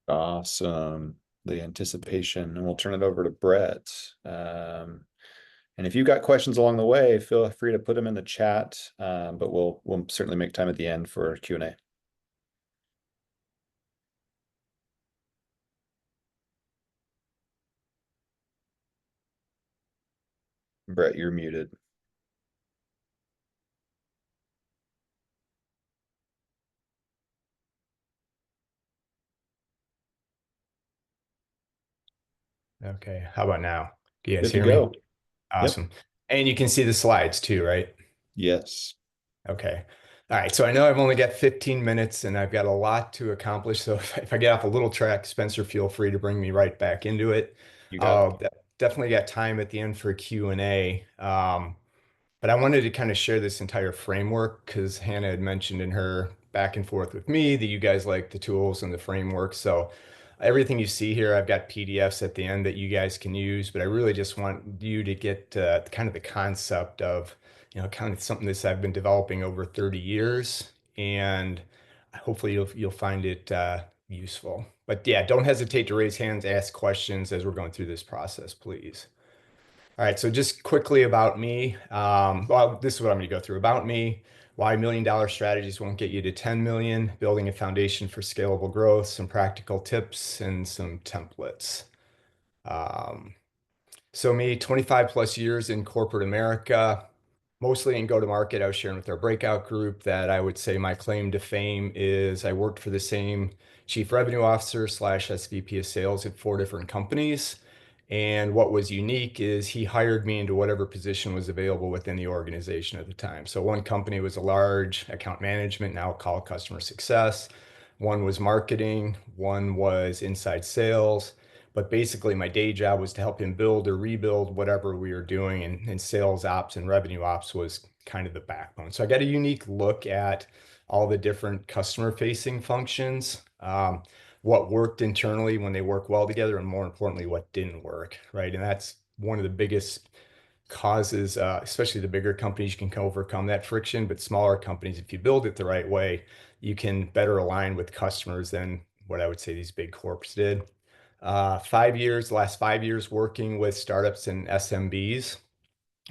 Awesome. The anticipation. And we'll turn it over to Brett. And if you've got questions along the way, feel free to put them in the chat. But we'll certainly make time at the end for Q&A. Brett, you're muted. Okay, how about now? Do you guys Good to hear me? go. Yep. Awesome. And you can see the slides too, right? Yes. Okay. All right. So I know I've only got 15 minutes and I've got a lot to accomplish. So if I get off a little track, Spencer, feel free to bring me right back into it. You got it. Uh, Definitely got time at the end for Q&A. But I wanted to kind of share this entire framework because Hannah had mentioned in her back and forth with me that you guys like the tools and the framework. So everything you see here, I've got PDFs at the end that you guys can use, but I really just want you to get kind of the concept of, kind of something that I've been developing over 30 years, and hopefully you'll find it useful. But yeah, don't hesitate to raise hands, ask questions as we're going through this process, please. All right, so just quickly about me. Well, this is what I'm going to go through about me, why $1 million strategies won't get you to 10 million, building a foundation for scalable growth, some practical tips, and some templates. Um, so me, 25 plus years in corporate America, mostly in go-to-market. I was sharing with our breakout group that I would say my claim to fame is I worked for the same chief revenue officer slash SVP of sales at 4 different companies. And what was unique is he hired me into whatever position was available within the organization at the time. So one company was a large account management, now called customer success. One was marketing, one was inside sales. But basically, my day job was to help him build or rebuild whatever we were doing, and sales ops and revenue ops was kind of the backbone. So I got a unique look at all the different customer-facing functions, what worked internally when they work well together, and more importantly, what didn't work, right? And that's one of the biggest causes, especially the bigger companies, you can overcome that friction, but smaller companies, if you build it the right way, you can better align with customers than what I would say these big corps did. 5 years, the last 5 years working with startups and SMBs.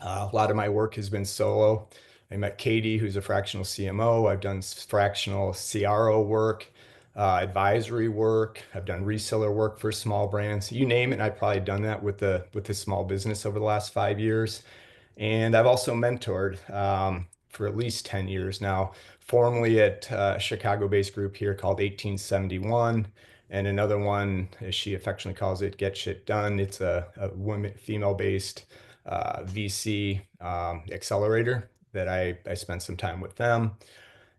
A lot of my work has been solo. I met Katie, who's a fractional CMO. I've done fractional CRO work, advisory work. I've done reseller work for small brands. You name it, I've probably done that with the small business over the last 5 years. And I've also mentored for at least 10 years now, formerly at a Chicago-based group here called 1871, and another one, as she affectionately calls it, Get Shit Done. It's a women, female-based VC accelerator that I spent some time with them.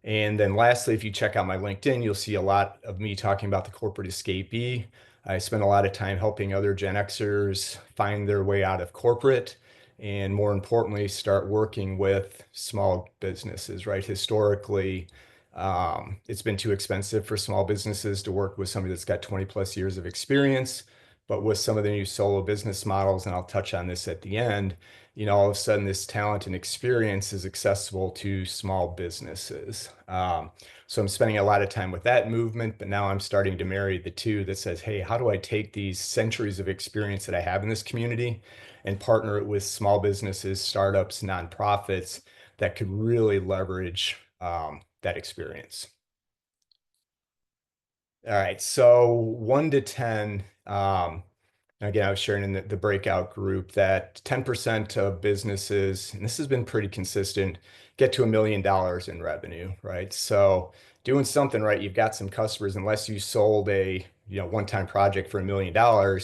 And then lastly, if you check out my LinkedIn, you'll see a lot of me talking about the corporate escapee. I spend a lot of time helping other Gen Xers find their way out of corporate and more importantly, start working with small businesses, right? Historically, it's been too expensive for small businesses to work with somebody that's got 20 plus years of experience. But with some of the new solo business models, and I'll touch on this at the end, all of a sudden this talent and experience is accessible to small businesses. So I'm spending a lot of time with that movement, but now I'm starting to marry the two that says, hey, how do I take these centuries of experience that I have in this community and partner it with small businesses, startups, nonprofits that could really leverage that experience? All right, so 1 to 10. Again, I was sharing in the breakout group that 10% of businesses, and this has been pretty consistent, get to $1 million in revenue, right? So doing something right, you've got some customers, unless you sold a one-time project for $1 million,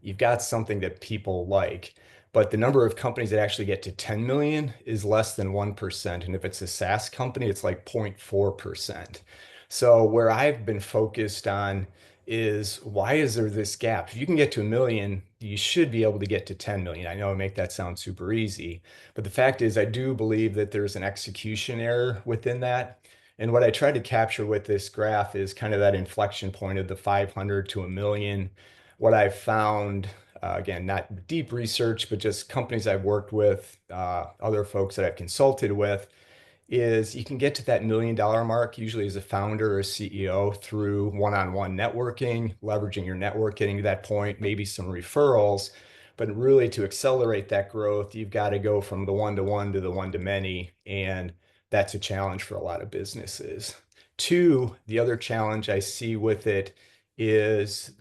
you've got something that people like. But the number of companies that actually get to 10 million is less than 1%. And if it's a SaaS company, it's like 0.4%. So where I've been focused on is why is there this gap? If you can get to 1 million, you should be able to get to 10 million. I know I make that sound super easy, but the fact is I do believe that there's an execution error within that. And what I tried to capture with this graph is kind of that inflection point of the 500 to 1 million. What I've found, again, not deep research, but just companies I've worked with, other folks that I've consulted with, is you can get to that $1 million mark usually as a founder or a CEO through one-on-one networking, leveraging your network, getting to that point, maybe some referrals. But really, to accelerate that growth, you've got to go from the one-to-one to the one-to-many, and that's a challenge for a lot of businesses. Two, the other challenge I see with it is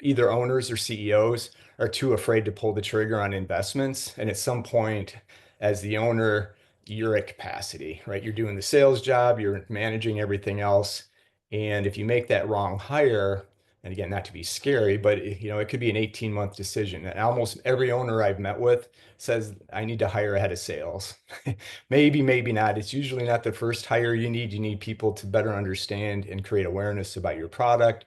either owners or CEOs are too afraid to pull the trigger on investments. And at some point, as the owner, you're at capacity, right? You're doing the sales job, you're managing everything else. And if you make that wrong hire, and again, not to be scary, but it could be an 18-month decision. And almost every owner I've met with says, I need to hire a head of sales. Maybe, maybe not. It's usually not the first hire you need. You need people to better understand and create awareness about your product,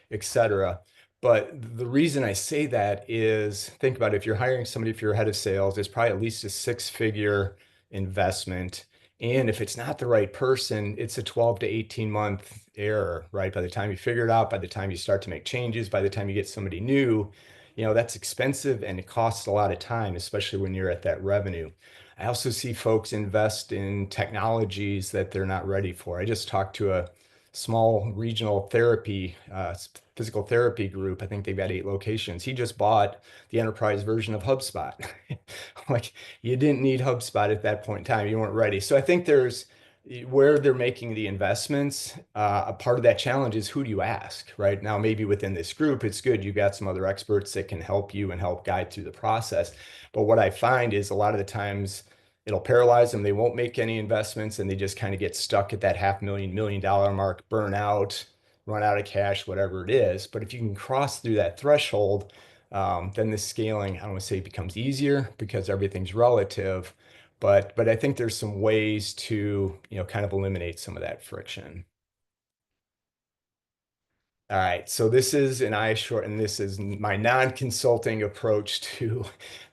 etc. But the reason I say that is think about it, if you're hiring somebody, if you're a head of sales, it's probably at least a six-figure investment. And if it's not the right person, it's a 12 to 18 month error, right? By the time you figure it out, by the time you start to make changes, by the time you get somebody new, that's expensive and it costs a lot of time, especially when you're at that revenue. I also see folks invest in technologies that they're not ready for. I just talked to a small regional physical therapy group. I think they've got 8 locations. He just bought the enterprise version of HubSpot. Like you didn't need HubSpot at that point in time. You weren't ready. So I think there's where they're making the investments. A part of that challenge is who do you ask, right? Now, maybe within this group, it's good. You got some other experts that can help you and help guide through the process. But what I find is a lot of the times it'll paralyze them. They won't make any investments and they just kind of get stuck at that half million, $1 million mark, burn out, run out of cash, whatever it is. But if you can cross through that threshold, then the scaling, I don't want to say it becomes easier because everything's relative, but I think there's some ways to, kind of eliminate some of that friction. All right, so this is an eye short, and this is my non-consulting approach to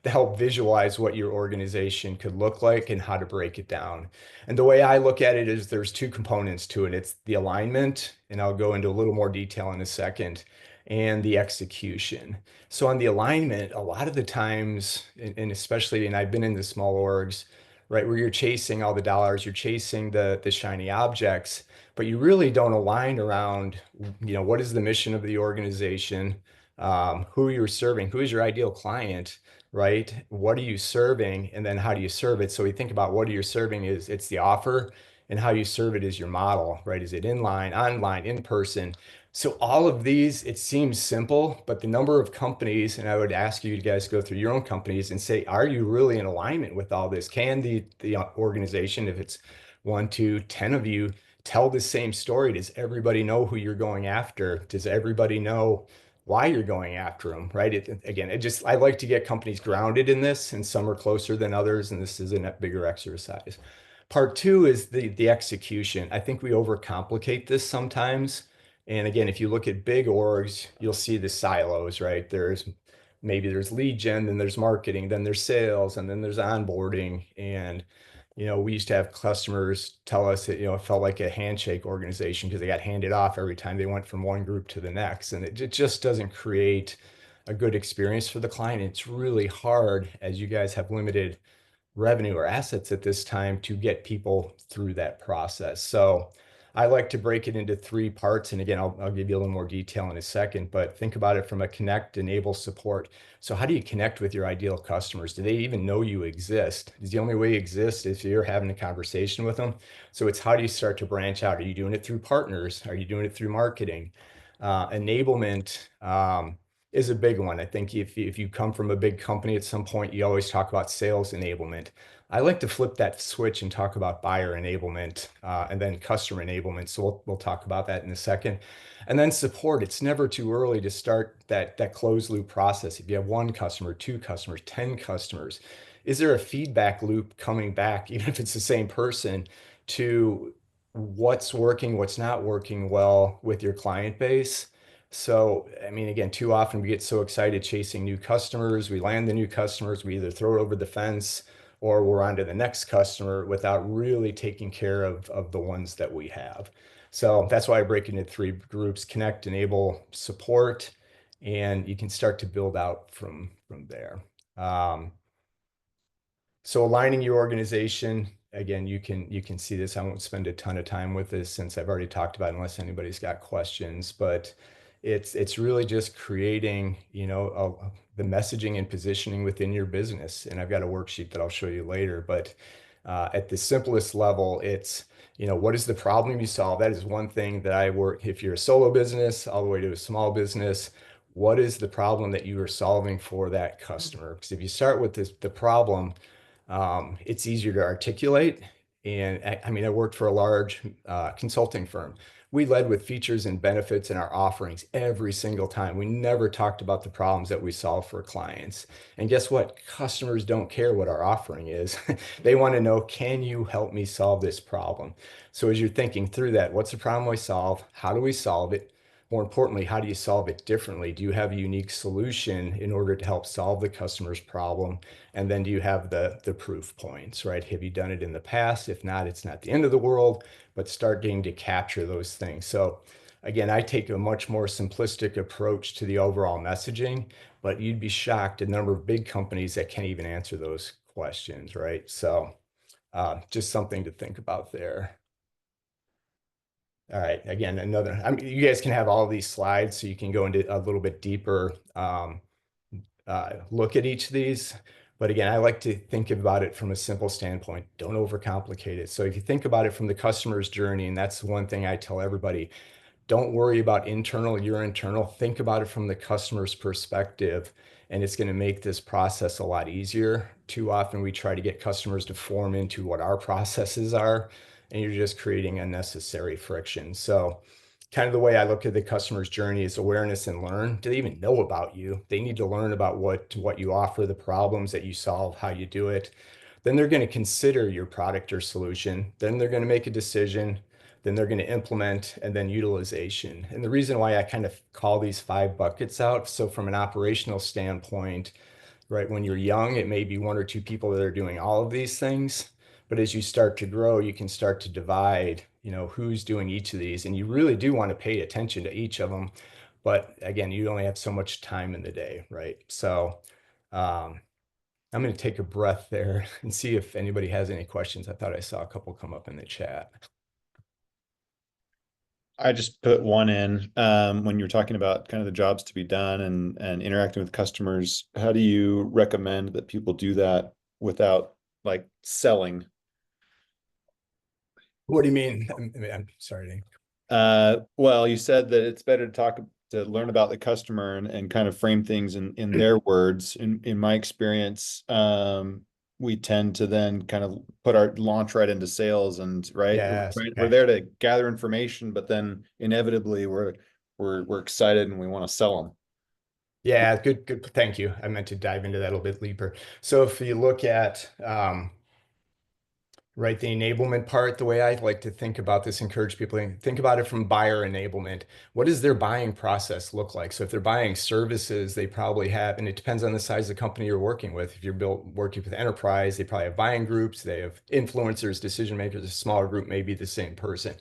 help visualize what your organization could look like and how to break it down. And the way I look at it is there's two components to it. It's the alignment, and I'll go into a little more detail in a second, and the execution. So on the alignment, a lot of the times, and especially, and I've been in the small orgs, right, where you're chasing all the dollars, you're chasing the shiny objects, but you really don't align around, what is the mission of the organization, who you're serving, who is your ideal client, right? What are you serving, and then how do you serve it? So we think about what you're serving is it's the offer, and how you serve it is your model, right? Is it inline, online, in person? So all of these, it seems simple, but the number of companies, and I would ask you guys to go through your own companies and say, are you really in alignment with all this? Can the organization, if it's one, two, 10 of you, tell the same story? Does everybody know who you're going after? Does everybody know why you're going after them, right? I like to get companies grounded in this, and some are closer than others, and this is a bigger exercise. Part two is the execution. I think we overcomplicate this sometimes. And again, if you look at big orgs, you'll see the silos, right? There's lead gen, then there's marketing, then there's sales, and then there's onboarding. And we used to have customers tell us that, it felt like a handshake organization because they got handed off every time they went from one group to the next. And it just doesn't create a good experience for the client. It's really hard as you guys have limited revenue or assets at this time to get people through that process. So I like to break it into 3 parts. And again, I'll give you a little more detail in a second, but think about it from a connect, enable, support. So how do you connect with your ideal customers? Do they even know you exist? Is the only way you exist is you're having a conversation with them? So it's how do you start to branch out? Are you doing it through partners? Are you doing it through marketing? Enablement, is a big one. I think if you come from a big company at some point, you always talk about sales enablement. I like to flip that switch and talk about buyer enablement, and then customer enablement. So we'll talk about that in a second. And then support. It's never too early to start that closed loop process. If you have one customer, two customers, 10 customers, is there a feedback loop coming back, even if it's the same person, to what's working, what's not working well with your client base? So, I mean, again, too often we get so excited chasing new customers. We land the new customers, we either throw it over the fence or we're on to the next customer without really taking care of the ones that we have. So that's why I break it into 3 groups: connect, enable, support, and you can start to build out from there. So aligning your organization, again, you can see this. I won't spend a ton of time with this since I've already talked about it, unless anybody's got questions. But it's really just creating, the messaging and positioning within your business. And I've got a worksheet that I'll show you later. But at the simplest level, it's what is the problem you solve? That is one thing that I work. If you're a solo business, all the way to a small business, what is the problem that you are solving for that customer? Because if you start with the problem, it's easier to articulate. And I mean, I worked for a large consulting firm. We led with features and benefits in our offerings every single time. We never talked about the problems that we solve for clients. And guess what? Customers don't care what our offering is. They want to know, can you help me solve this problem? So as you're thinking through that, what's the problem we solve? How do we solve it? More importantly, how do you solve it differently? Do you have a unique solution in order to help solve the customer's problem? And then do you have the proof points, right? Have you done it in the past? If not, it's not the end of the world, but start getting to capture those things. So again, I take a much more simplistic approach to the overall messaging, but you'd be shocked at the number of big companies that can't even answer those questions, right? So just something to think about there. All right. Again, I mean, you guys can have all these slides so you can go into a little bit deeper look at each of these. But again, I like to think about it from a simple standpoint. Don't overcomplicate it. So if you think about it from the customer's journey, and that's one thing I tell everybody, don't worry about your internal. Think about it from the customer's perspective, and it's going to make this process a lot easier. Too often we try to get customers to form into what our processes are, and you're just creating unnecessary friction. So kind of the way I look at the customer's journey is awareness and learn. Do they even know about you? They need to learn about what you offer, the problems that you solve, how you do it. Then they're going to consider your product or solution. Then they're going to make a decision. Then they're going to implement, and then utilization. And the reason why I kind of call these 5 buckets out, so from an operational standpoint, right, when you're young, it may be 1 or 2 people that are doing all of these things. But as you start to grow, you can start to divide, who's doing each of these. And you really do want to pay attention to each of them. But again, you only have so much time in the day, right? So um, I'm going to take a breath there and see if anybody has any questions. I thought I saw a couple come up in the chat. I just put one in when you were talking about kind of the jobs to be done and interacting with customers. How do you recommend that people do that without like selling? What do you mean? I'm sorry. Well, you said that it's better to learn about the customer and kind of frame things in their words. In my experience, we tend to then kind of put our launch right into sales and Yes. we're Okay. there to gather information, but then inevitably we're excited and we want to sell them. Yeah, good, good. Thank you. I meant to dive into that a little bit deeper. So if you look at right, the enablement part, the way I like to think about this, encourage people to think about it from buyer enablement. What does their buying process look like? So if they're buying services, they probably have, and it depends on the size of the company you're working with. If you're working with enterprise, they probably have buying groups, they have influencers, decision makers. A smaller group may be the same person,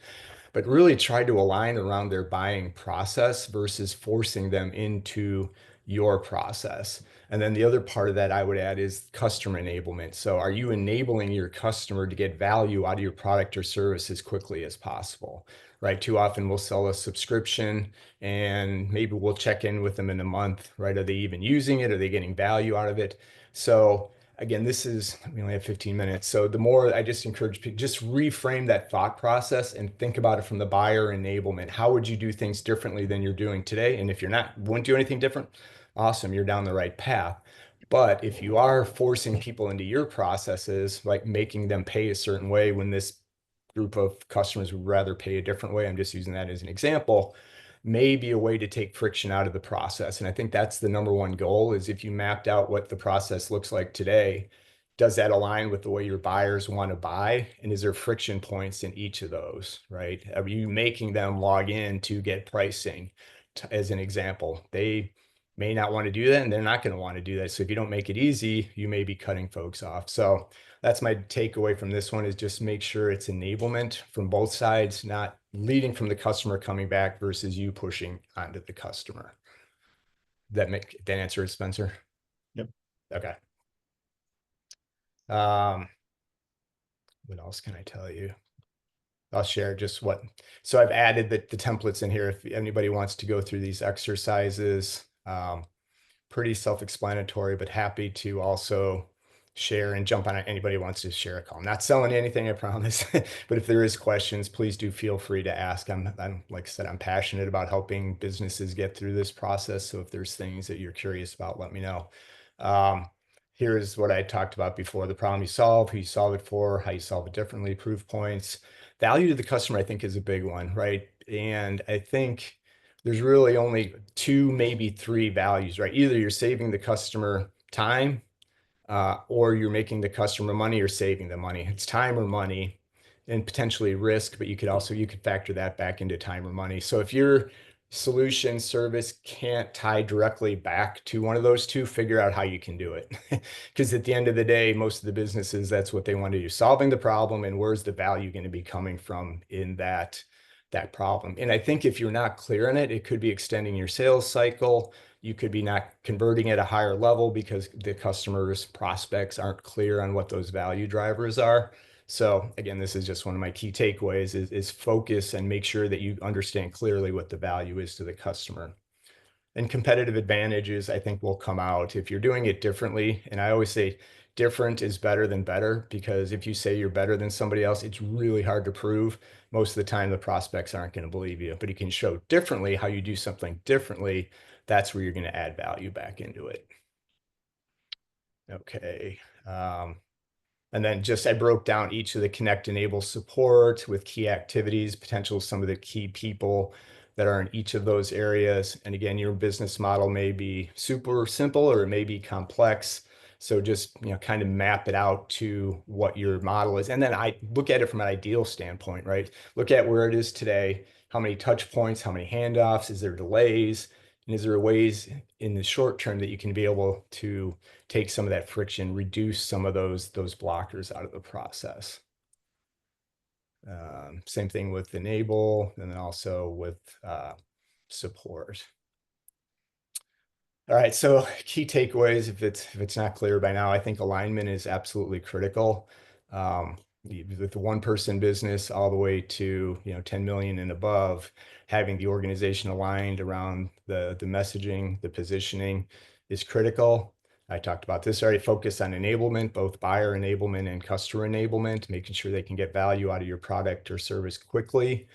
but really try to align around their buying process versus forcing them into your process. And then the other part of that I would add is customer enablement. So are you enabling your customer to get value out of your product or service as quickly as possible? Right? Too often we'll sell a subscription and maybe we'll check in with them in a month, right? Are they even using it? Are they getting value out of it? So again, we only have 15 minutes. So the more I just encourage people, just reframe that thought process and think about it from the buyer enablement. How would you do things differently than you're doing today? And if you're not, wouldn't do anything different, awesome, you're down the right path. But if you are forcing people into your processes, like making them pay a certain way when this group of customers would rather pay a different way, I'm just using that as an example, may be a way to take friction out of the process. And I think that's the number one goal is if you mapped out what the process looks like today, does that align with the way your buyers want to buy? And is there friction points in each of those, right? Are you making them log in to get pricing, as an example? They may not want to do that and they're not going to want to do that. So if you don't make it easy, you may be cutting folks off. So that's my takeaway from this one is just make sure it's enablement from both sides, not leading from the customer coming back versus you pushing onto the customer. That answer it, Spencer? Yep. Okay. Um, What else can I tell you? I'll share just what, so I've added the templates in here if anybody wants to go through these exercises. Pretty self-explanatory, but happy to also share and jump on it. Anybody wants to share a call. I'm not selling anything, I promise. But if there is questions, please do feel free to ask. I'm like I said, I'm passionate about helping businesses get through this process. So if there's things that you're curious about, let me know. Um, Here's what I talked about before: the problem you solve, who you solve it for, how you solve it differently, proof points. Value to the customer, I think, is a big one, right? And I think there's really only two, maybe three values, right? Either you're saving the customer time, or you're making the customer money or saving the money. It's time or money, and potentially risk, but you could factor that back into time or money. So if your solution service can't tie directly back to one of those two, figure out how you can do it. Because at the end of the day, most of the businesses, that's what they want to do: solving the problem, and where's the value going to be coming from in that problem. And I think if you're not clear on it, it could be extending your sales cycle. You could be not converting at a higher level because the customers, prospects aren't clear on what those value drivers are. So again, this is just one of my key takeaways is focus and make sure that you understand clearly what the value is to the customer. And competitive advantages, I think, will come out if you're doing it differently. And I always say different is better than better, because if you say you're better than somebody else, it's really hard to prove. Most of the time, the prospects aren't going to believe you, but you can show differently how you do something differently. That's where you're going to add value back into it. Okay. And then just I broke down each of the connect enable support with key activities, potential, some of the key people that are in each of those areas. And again, your business model may be super simple or it may be complex. So just, kind of map it out to what your model is. And then I look at it from an ideal standpoint, right? Look at where it is today, how many touch points, how many handoffs, is there delays? And is there ways in the short term that you can be able to take some of that friction, reduce some of those blockers out of the process? Same thing with enable, and then also with support. All right, so key takeaways, if it's not clear by now, I think alignment is absolutely critical. With the one-person business all the way to 10 million and above, having the organization aligned around the messaging, the positioning is critical. I talked about this already. Focus on enablement, both buyer enablement and customer enablement, making sure they can get value out of your product or service quickly.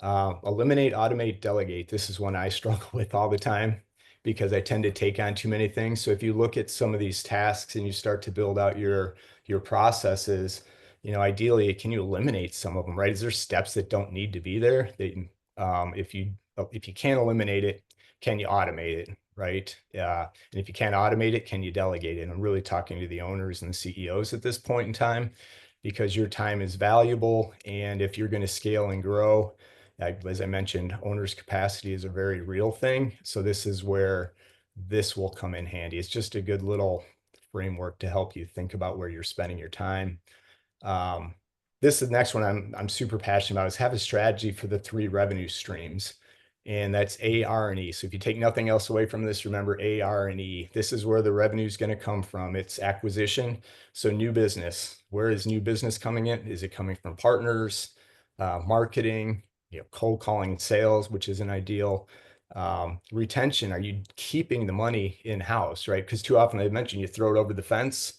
Eliminate, automate, delegate. This is one I struggle with all the time because I tend to take on too many things. So if you look at some of these tasks and you start to build out your processes, ideally, can you eliminate some of them, right? Is there steps that don't need to be there? If you can't eliminate it, can you automate it, right? And if you can't automate it, can you delegate it? And I'm really talking to the owners and the CEOs at this point in time, because your time is valuable. And if you're going to scale and grow, as I mentioned, owner's capacity is a very real thing. So this is where this will come in handy. It's just a good little framework to help you think about where you're spending your time. This is the next one I'm super passionate about, is have a strategy for the three revenue streams. And that's A, R, and E. So if you take nothing else away from this, remember A, R, and E. This is where the revenue is going to come from. It's acquisition. So new business. Where is new business coming in? Is it coming from partners, marketing, cold calling, sales, which isn't ideal? Retention. Are you keeping the money in-house, right? Because too often, I mentioned, you throw it over the fence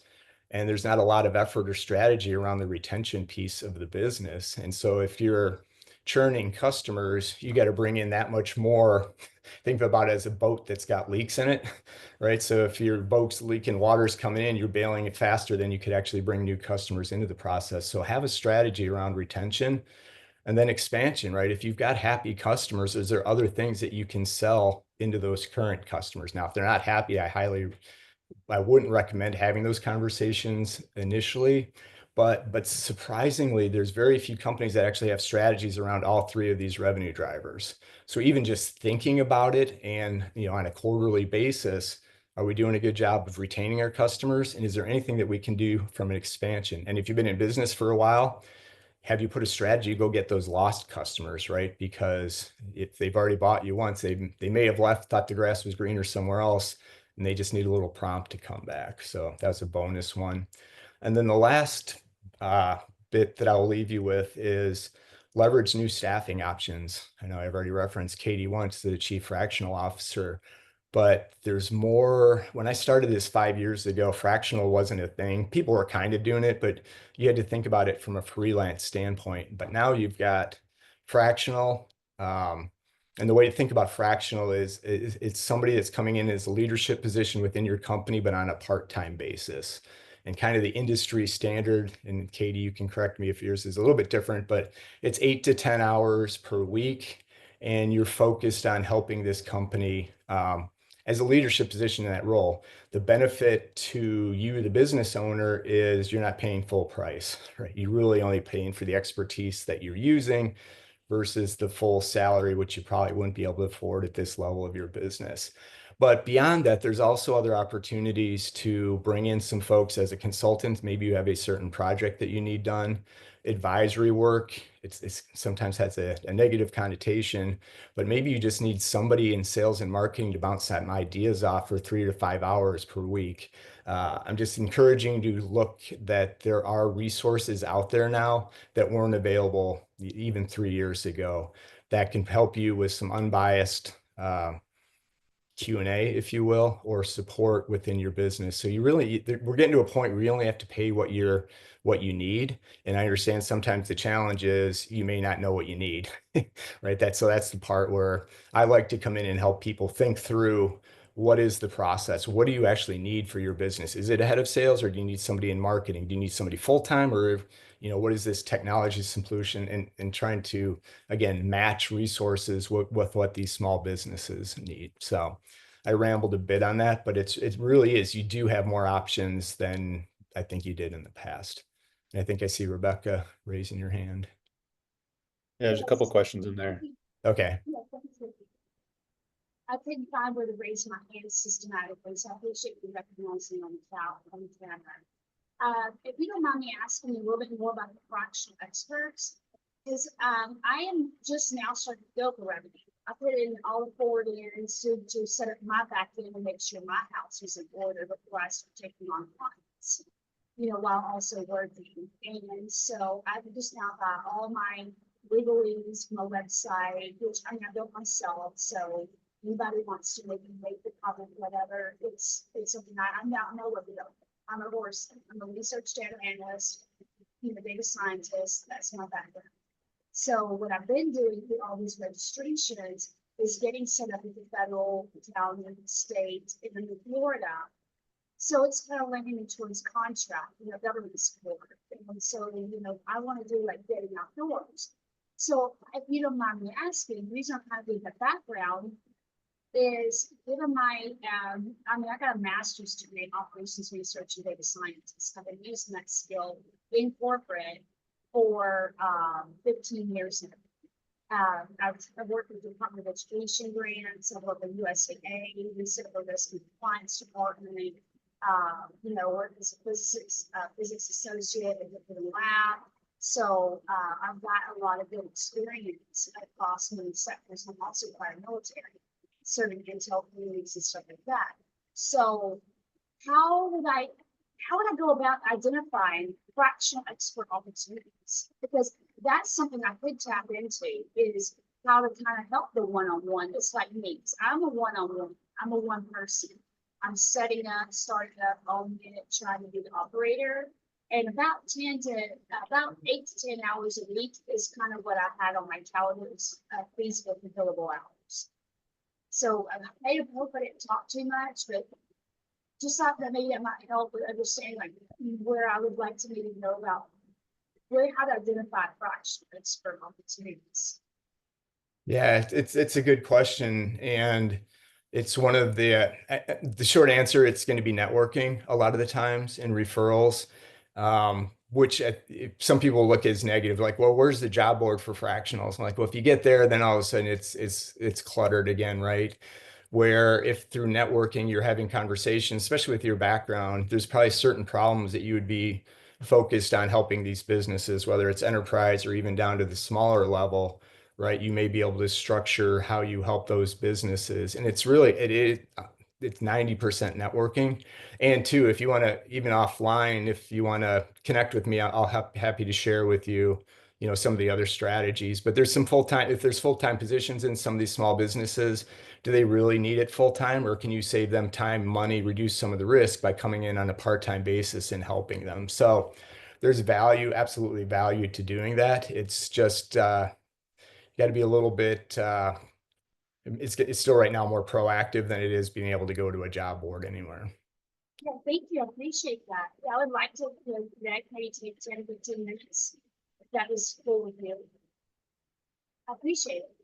and there's not a lot of effort or strategy around the retention piece of the business. And so if you're churning customers, you got to bring in that much more. Think about it as a boat that's got leaks in it, right? So if your boat's leaking, water's coming in, you're bailing it faster than you could actually bring new customers into the process. So have a strategy around retention. And then expansion, right? If you've got happy customers, is there other things that you can sell into those current customers? Now, if they're not happy, I wouldn't recommend having those conversations initially, but surprisingly, there's very few companies that actually have strategies around all three of these revenue drivers. So even just thinking about it and, on a quarterly basis, are we doing a good job of retaining our customers? And is there anything that we can do from an expansion? And if you've been in business for a while, have you put a strategy to go get those lost customers, right? Because if they've already bought you once, they may have left, thought the grass was greener somewhere else, and they just need a little prompt to come back. So that's a bonus one. And then the last bit that I'll leave you with is leverage new staffing options. I know I've already referenced Katie once, the chief fractional officer, but there's more. When I started this 5 years ago, fractional wasn't a thing. People were kind of doing it, but you had to think about it from a freelance standpoint. But now you've got fractional. Um, and the way to think about fractional is it's somebody that's coming in as a leadership position within your company, but on a part-time basis. And kind of the industry standard, and Katie, you can correct me if yours is a little bit different, but it's 8 to 10 hours per week. And you're focused on helping this company as a leadership position in that role. The benefit to you, the business owner, is you're not paying full price, right? You're really only paying for the expertise that you're using versus the full salary, which you probably wouldn't be able to afford at this level of your business. But beyond that, there's also other opportunities to bring in some folks as a consultant. Maybe you have a certain project that you need done, advisory work. It's sometimes has a negative connotation, but maybe you just need somebody in sales and marketing to bounce some ideas off for 3 to 5 hours per week. I'm just encouraging you to look that there are resources out there now that weren't available even 3 years ago that can help you with some unbiased Q&A, if you will, or support within your business. So we're getting to a point where you only have to pay what you need. And I understand sometimes the challenge is you may not know what you need, right? That's the part where I like to come in and help people think through what is the process? What do you actually need for your business? Is it a head of sales, or do you need somebody in marketing? Do you need somebody full-time, or what is this technology solution, and trying to, again, match resources with what these small businesses need. So I rambled a bit on that, but it really is, you do have more options than I think you did in the past. And I think I see Rebecca raising your hand. Yeah, there's a couple questions in there. Okay. I couldn't find where to raise my hand systematically, so I appreciate you recognizing on the camera. If you don't mind me asking a little bit more about the fractional experts, because I am just now starting to build the revenue. I put in all the forward ends to set up my back end and make sure my house is in order before I start taking on clients, while also working. And so I've just now got all my legalese, my website, which I built myself. So anybody wants to maybe make the comment, whatever, it's something I'm not nowhere to go. I'm a horse. I'm a research data analyst, data scientist. That's my background. So what I've been doing through all these registrations is getting set up with the federal, Italian, state, and then the Florida. So it's kind of leaning towards contract, government support. And so, I want to do like getting outdoors. So if you don't mind me asking, the reason I'm kind of doing that background is given my, I got a master's degree in operations research and data science. I've been using that skill in corporate for 15 years now. I've worked with the Department of Education grants. I've worked with USAA, Reciprocal Risk and Compliance Department. Worked as a physics associate in the lab. So I've got a lot of good experience across many sectors. I'm also part of military, serving intel communities and stuff like that. So how would I go about identifying fractional expert opportunities? Because that's something I could tap into, is how to kind of help the one-on-one. It's like me. I'm a one-on-one. I'm a one person. I'm setting up, starting up, owning it, trying to be the operator. And about 8 to 10 hours a week is kind of what I had on my calendar, feasible for billable hours. So I hope I didn't talk too much, but just thought that maybe that might help with understanding like where I would like to maybe know about how to identify fractional expert opportunities. Yeah, it's a good question, and it's one of the short answer. It's going to be networking a lot of the times and referrals, which some people look as negative, like, well, where's the job board for fractionals? I'm like, well, if you get there, then all of a sudden it's cluttered again, right? Where if through networking you're having conversations, especially with your background, there's probably certain problems that you would be focused on helping these businesses, whether it's enterprise or even down to the smaller level, right? You may be able to structure how you help those businesses. And it is, it's 90% networking. And two, if you want to, even offline, if you want to connect with me, I'll happy to share with you, some of the other strategies. But there's some full-time, if there's full-time positions in some of these small businesses, do they really need it full-time, or can you save them time, money, reduce some of the risk by coming in on a part-time basis and helping them? So there's value, absolutely value to doing that. It's just you got to be a little bit it's still right now more proactive than it is being able to go to a job board anywhere. Yeah, thank you. I appreciate that. Yeah, I would like to, connect, maybe take 10 to 15 minutes. If that is cool with you. I appreciate it.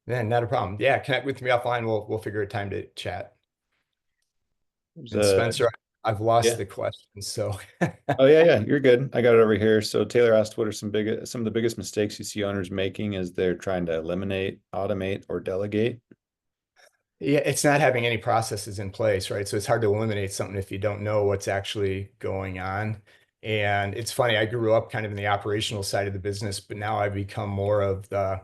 Man, not a problem. Yeah, connect with me offline. We'll figure a time to chat. And The Spencer, I've lost yeah. the question, so Oh yeah, you're good. I got it over here. So Taylor asked, what are some of the biggest mistakes you see owners making as they're trying to eliminate, automate, or delegate? yeah, it's not having any processes in place, right? So it's hard to eliminate something if you don't know what's actually going on. And it's funny, I grew up kind of in the operational side of the business, but now I've become more of the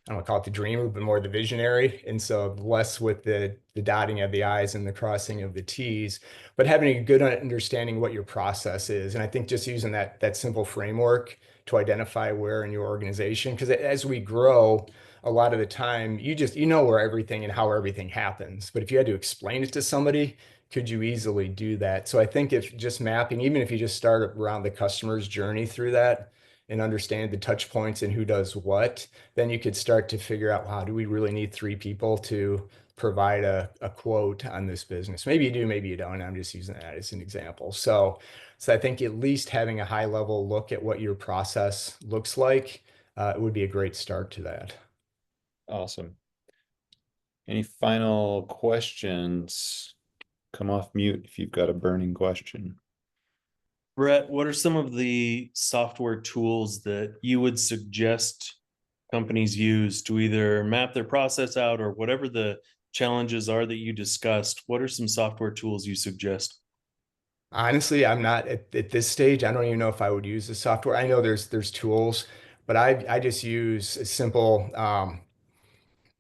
I don't want to call it the dreamer, but more the visionary. And so less with the dotting of the I's and the crossing of the T's, but having a good understanding what your process is. And I think just using that simple framework to identify where in your organization, because as we grow, a lot of the time you know where everything and how everything happens. But if you had to explain it to somebody, could you easily do that? So I think if just mapping, even if you just start around the customer's journey through that and understand the touch points and who does what, then you could start to figure out, wow, do we really need 3 people to provide a quote on this business? Maybe you do, maybe you don't. I'm just using that as an example. So I think at least having a high level look at what your process looks like would be a great start to that. Awesome. Any final questions? Come off mute if you've got a burning question. Brett, what are some of the software tools that you would suggest companies use to either map their process out or whatever the challenges are that you discussed? What are some software tools you suggest? Honestly, I'm not at this stage. I don't even know if I would use the software. I know there's tools, but I just use a simple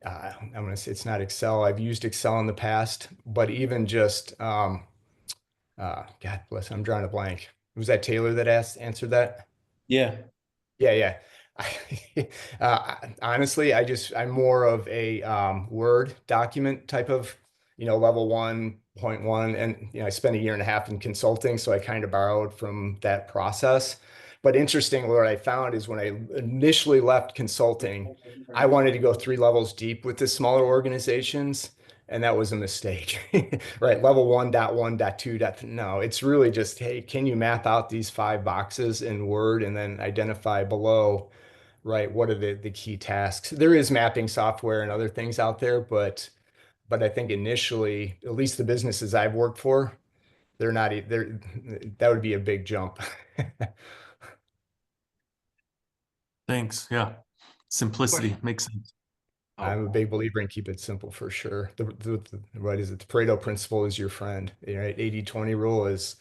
I'm going to say it's not Excel. I've used Excel in the past, but even just, God bless, I'm drawing a blank. Was that Taylor that answered that? Yeah. Yeah, yeah. Honestly, I'm more of a Word document type of, level 1.1. And, I spent a year and a half in consulting, so I kind of borrowed from that process. But interesting, what I found is when I initially left consulting, I wanted to go 3 levels deep with the smaller organizations. And that was a mistake, right? Level 1.1.2. No, it's really just, hey, can you map out these 5 boxes in Word and then identify below, right? What are the key tasks? There is mapping software and other things out there, but I think initially, at least the businesses I've worked for, they're not, they're, that would be a big jump. Thanks. Yeah. Simplicity makes sense. I'm a big believer in keep it simple for sure. What is it? The Pareto principle is your friend, right? 80-20 rule is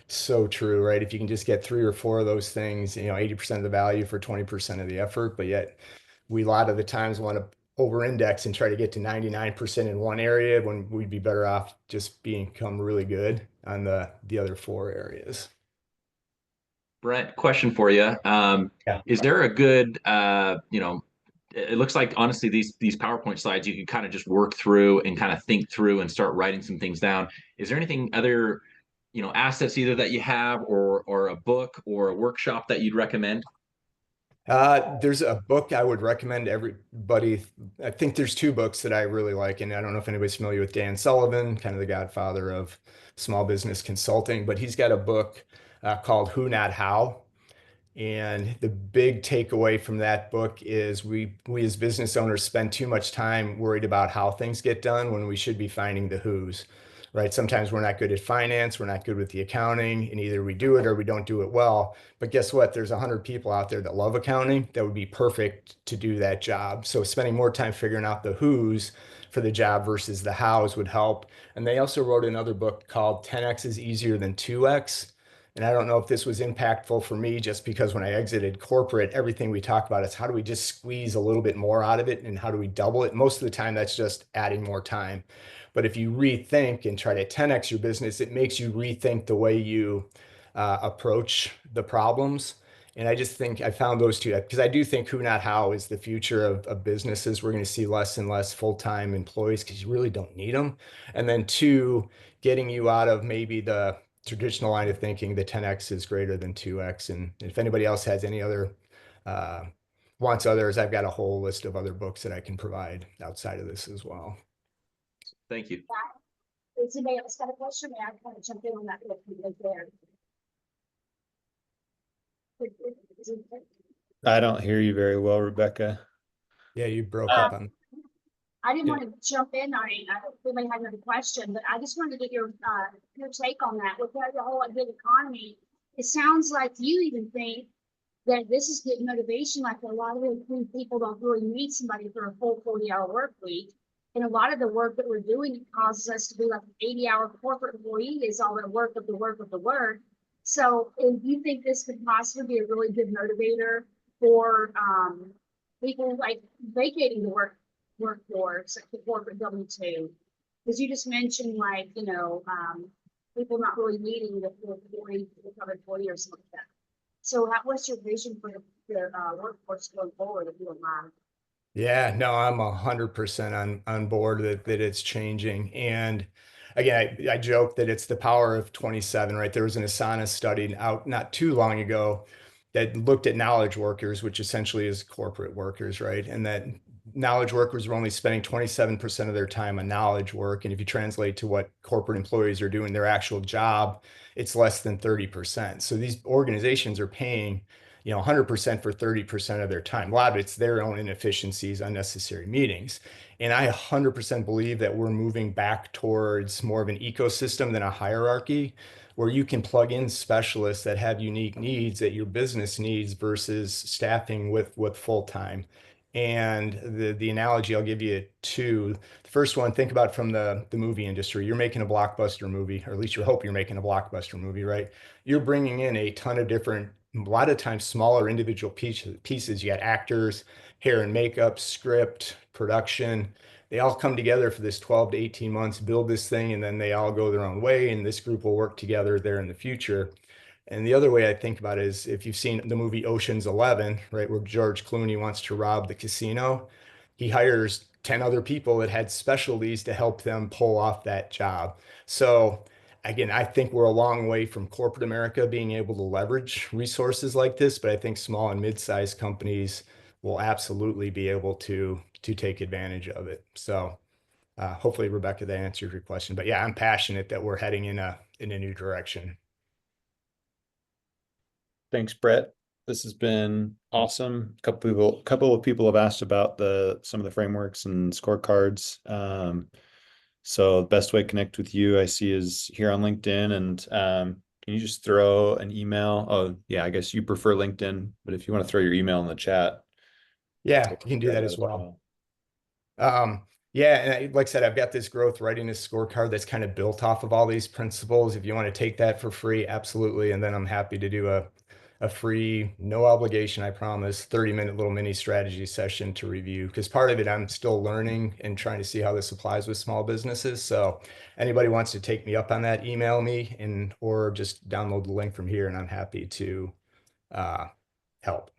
so true, right? If you can just get 3 or 4 of those things, 80% of the value for 20% of the effort, but yet we a lot of the times want to over-index and try to get to 99% in one area when we'd be better off just become really good on the other 4 areas. Brett, question for you. Yeah. Is there a good, it looks like honestly these PowerPoint slides you can kind of just work through and kind of think through and start writing some things down. Is there anything other, assets either that you have or a book or a workshop that you'd recommend? There's a book I would recommend everybody. I think there's 2 books that I really like, and I don't know if anybody's familiar with Dan Sullivan, kind of the godfather of small business consulting, but he's got a book called Who Not How. And the big takeaway from that book is we as business owners spend too much time worried about how things get done when we should be finding the who's, right? Sometimes we're not good at finance, we're not good with the accounting, and either we do it or we don't do it well. But guess what? There's 100 people out there that love accounting that would be perfect to do that job. So spending more time figuring out the who's for the job versus the how's would help. And they also wrote another book called 10X is Easier Than 2X. And I don't know if this was impactful for me just because when I exited corporate, everything we talk about is how do we just squeeze a little bit more out of it and how do we double it? Most of the time, that's just adding more time. But if you rethink and try to 10x your business, it makes you rethink the way you approach the problems. And I just think I found those two because I do think who, not how is the future of businesses. We're going to see less and less full-time employees because you really don't need them. And then two, getting you out of maybe the traditional line of thinking, the 10x is greater than 2x. And if anybody else has any other wants others, I've got a whole list of other books that I can provide outside of this as well. Thank you. Is anybody else got a question? I kind of jump in on that real quick right there. I don't hear you very well, Rebecca. Yeah, you broke up on. I didn't Yeah. want to jump in on it. I don't think anybody had another question, but I just wanted to get your take on that. With the whole gig economy, it sounds like you even think that this is good motivation. Like a lot of the people don't really need somebody for a full 40-hour work week. And a lot of the work that we're doing causes us to be like an 80-hour corporate employee is all the work of the work of the work. So if you think this could possibly be a really good motivator for people like vacating the workforce, like the corporate W-2, because you just mentioned like, you know, people not really needing the 40 40 or something like that. So what's your vision for the workforce going forward, if you don't mind? Yeah, no, I'm 100% on board that it's changing. And again, I joke that it's the power of 27, right? There was an Asana study out not too long ago that looked at knowledge workers, which essentially is corporate workers, right? And that knowledge workers were only spending 27% of their time on knowledge work. And if you translate to what corporate employees are doing, their actual job, it's less than 30%. So these organizations are paying 100% for 30% of their time. A lot of it's their own inefficiencies, unnecessary meetings. And I 100% believe that we're moving back towards more of an ecosystem than a hierarchy, where you can plug in specialists that have unique needs that your business needs versus staffing with full-time. And the analogy I'll give you two. The first one, think about from the movie industry. You're making a blockbuster movie, or at least you hope you're making a blockbuster movie, right? You're bringing in a ton of different, a lot of times smaller individual pieces. You got actors, hair and makeup, script, production. They all come together for this 12 to 18 months, build this thing, and then they all go their own way. And this group will work together there in the future. And the other way I think about it is if you've seen the movie Ocean's 11, right, where George Clooney wants to rob the casino, he hires 10 other people that had specialties to help them pull off that job. So again, I think we're a long way from corporate America being able to leverage resources like this, but I think small and mid-sized companies will absolutely be able to take advantage of it. So hopefully, Rebecca, that answers your question. But yeah, I'm passionate that we're heading in a new direction. Thanks, Brett. This has been awesome. Couple of people have asked about some of the frameworks and scorecards. So the best way to connect with you, I see, is here on LinkedIn. And can you just throw an email? Oh, yeah, I guess you prefer LinkedIn, but if you want to throw your email in the chat. Yeah, you can do that as well. Yeah, and like I said, I've got this growth readiness scorecard that's kind of built off of all these principles. If you want to take that for free, absolutely. And then I'm happy to do a free, no obligation, I promise, 30-minute little mini strategy session to review. Because part of it, I'm still learning and trying to see how this applies with small businesses. So anybody wants to take me up on that, email me or just download the link from here, and I'm happy to help.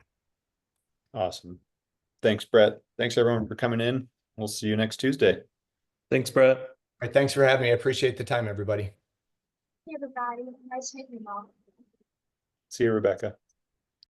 Awesome. Thanks, Brett. Thanks everyone for coming in. We'll see you next Tuesday. Thanks, Brett. All right, thanks for having me. I appreciate the time, everybody. Hey, everybody. Nice meeting you all. See you, Rebecca.